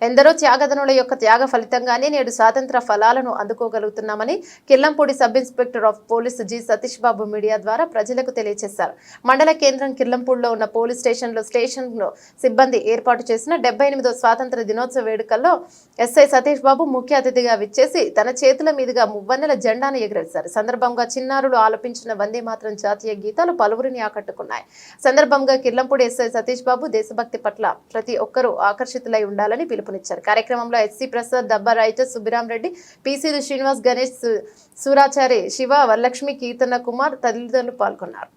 ఎందరో త్యాగదనుల యొక్క త్యాగ ఫలితంగానే నేడు స్వాతంత్ర ఫలాలను అందుకోగలుగుతున్నామని Kirlampudi sub inspector of police G Satish Babu media ద్వారా ప్రజలకు తెలియజేశారు. మండల కేంద్రం కిర్లంపూడిలో ఉన్న పోలీస్ స్టేషన్లో సిబ్బంది ఏర్పాటు చేసిన 78వ స్వాతంత్ర దినోత్సవ వేడుకల్లో ఎస్ఐ సతీష్ బాబు ముఖ్య అతిథిగా విచ్చేసి తన చేతుల మీదుగా మువ్వన్నెల జెండాను ఎగురేశారు. సందర్భంగా చిన్నారులు ఆలపించిన వందే మాతరం జాతీయ గీతాలు పలువురిని ఆకట్టుకున్నాయి. సందర్భంగా కిర్లంపూడి ఎస్ఐ సతీష్ బాబు దేశభక్తి పట్ల ప్రతి ఒక్కరూ ఆకర్షితులై ఉండాలని పిలుపునిచ్చారు. కార్యక్రమంలో ఎస్సీ ప్రసాద్, దబ్బా రైటర్, సుబ్బిరాం రెడ్డి, పీసీలు శ్రీనివాస్, గణేష్, సూరాచారి, శివ, వరలక్ష్మి, కీర్తన కుమార్ తదితరులు పాల్గొన్నారు.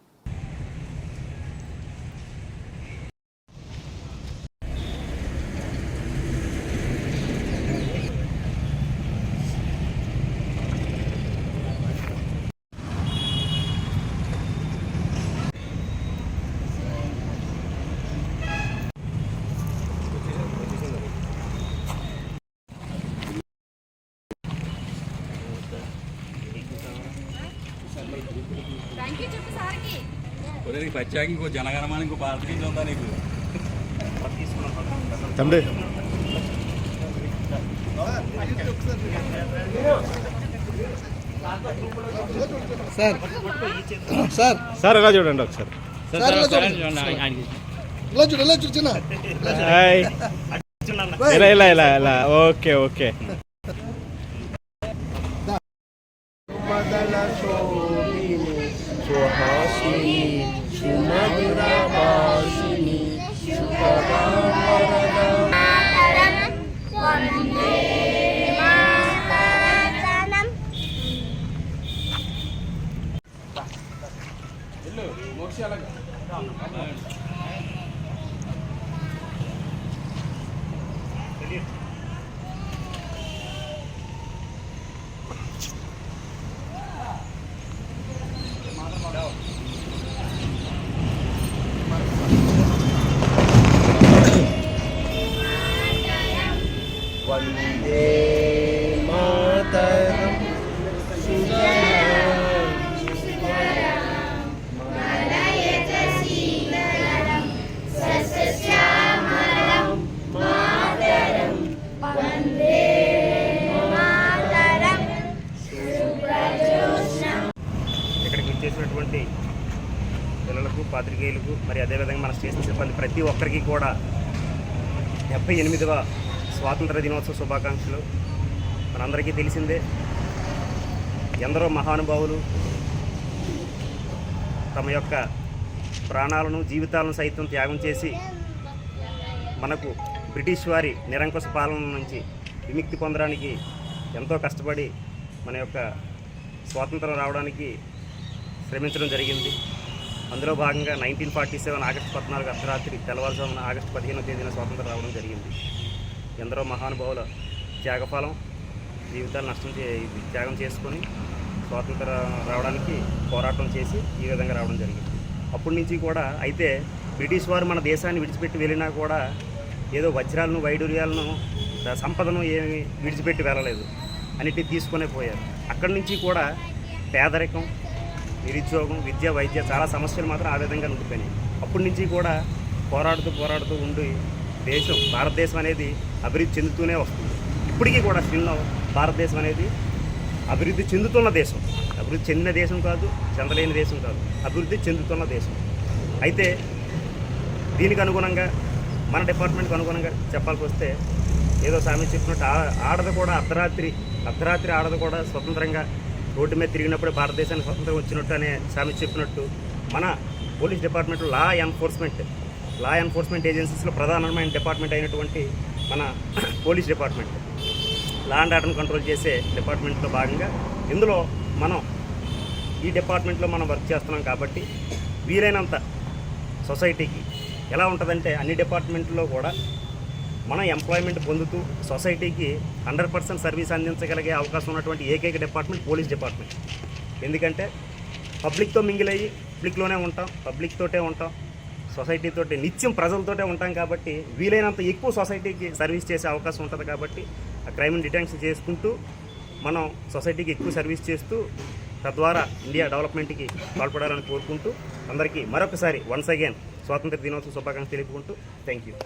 పచ్చాకి ఇంకో జనగణమని ఇంకో భారత గీతం ఉందా నీకు? తమ్ముడు సార్ సార్ సార్ ఎలా చూడండి ఒకసారి. ఇలా ఇలా ఇలా ఇలా ఓకే ఓకే. వందే మాతరం ఇక్కడికి వచ్చేసినటువంటి పిల్లలకు, పాత్రికేయులకు, మరి అదేవిధంగా మన స్టేషన్ సిబ్బంది ప్రతి ఒక్కరికి కూడా 78వ స్వాతంత్ర దినోత్సవ శుభాకాంక్షలు. మనందరికీ తెలిసిందే, ఎందరో మహానుభావులు తమ యొక్క ప్రాణాలను, జీవితాలను సైతం త్యాగం చేసి మనకు బ్రిటిష్ వారి నిరంకుశ పాలన నుంచి విముక్తి పొందడానికి ఎంతో కష్టపడి మన యొక్క స్వాతంత్రం రావడానికి శ్రమించడం జరిగింది. అందులో భాగంగా 1947 ఆగస్టు 14 అర్ధరాత్రి, తెల్లవారుజామున ఆగస్టు 15వ తేదీన స్వాతంత్రం రావడం జరిగింది. ఎందరో మహానుభావుల త్యాగఫలం, జీవితాలు త్యాగం చేసుకొని స్వాతంత్రం రావడానికి పోరాటం చేసి ఈ విధంగా రావడం జరిగింది. అప్పటి నుంచి కూడా అయితే బ్రిటిష్ వారు మన దేశాన్ని విడిచిపెట్టి వెళ్ళినా కూడా ఏదో వజ్రాలను, వైడూర్యాలను, సంపదను ఏమి విడిచిపెట్టి వెళ్ళలేదు, అన్నిటినీ తీసుకునే పోయారు. అక్కడి నుంచి కూడా పేదరికం, నిరుద్యోగం, విద్య, వైద్య చాలా సమస్యలు మాత్రం ఆ విధంగా ఉండిపోయినాయి. అప్పటి నుంచి కూడా పోరాడుతూ ఉండి భారతదేశం అనేది అభివృద్ధి చెందుతూనే వస్తుంది. ఇప్పటికీ కూడా స్టిల్ భారతదేశం అనేది అభివృద్ధి చెందుతున్న దేశం. అభివృద్ధి చెందిన దేశం కాదు, చెందలేని దేశం కాదు, అభివృద్ధి చెందుతున్న దేశం. అయితే దీనికి అనుగుణంగా మన డిపార్ట్మెంట్కి అనుగుణంగా చెప్పాల్సి వస్తే, ఏదో సామెత చెప్పినట్టు ఆడది కూడా అర్ధరాత్రి ఆడది కూడా స్వతంత్రంగా రోడ్డు మీద తిరిగినప్పుడే భారతదేశానికి స్వతంత్రం వచ్చినట్టు అనే సామెత చెప్పినట్టు, మన పోలీస్ డిపార్ట్మెంట్లో లా ఎన్ఫోర్స్మెంట్ ఏజెన్సీస్లో ప్రధానమైన డిపార్ట్మెంట్ అయినటువంటి మన పోలీస్ డిపార్ట్మెంట్, లా అండ్ ఆర్డర్ని కంట్రోల్ చేసే డిపార్ట్మెంట్లో భాగంగా ఇందులో మనం ఈ డిపార్ట్మెంట్లో మనం వర్క్ చేస్తున్నాం. కాబట్టి వీలైనంత సొసైటీకి ఎలా ఉంటుందంటే, అన్ని డిపార్ట్మెంట్లో కూడా మనం ఎంప్లాయ్మెంట్ పొందుతూ సొసైటీకి 100% సర్వీస్ అందించగలిగే అవకాశం ఉన్నటువంటి ఏకైక డిపార్ట్మెంట్ పోలీస్ డిపార్ట్మెంట్. ఎందుకంటే పబ్లిక్తో మింగిల్ అయ్యి పబ్లిక్లోనే ఉంటాం, పబ్లిక్తోటే ఉంటాం, సొసైటీతోటి నిత్యం ప్రజలతోటే ఉంటాం. కాబట్టి వీలైనంత ఎక్కువ సొసైటీకి సర్వీస్ చేసే అవకాశం ఉంటుంది. కాబట్టి ఆ క్రైమ్ని డిటెక్షన్ చేసుకుంటూ మనం సొసైటీకి ఎక్కువ సర్వీస్ చేస్తూ తద్వారా ఇండియా డెవలప్మెంట్కి పాల్పడాలని కోరుకుంటూ అందరికీ మరొకసారి వన్స్ అగైన్ స్వాతంత్ర దినోత్సవ శుభాకాంక్షలు తెలుపుకుంటూ థ్యాంక్ యూ.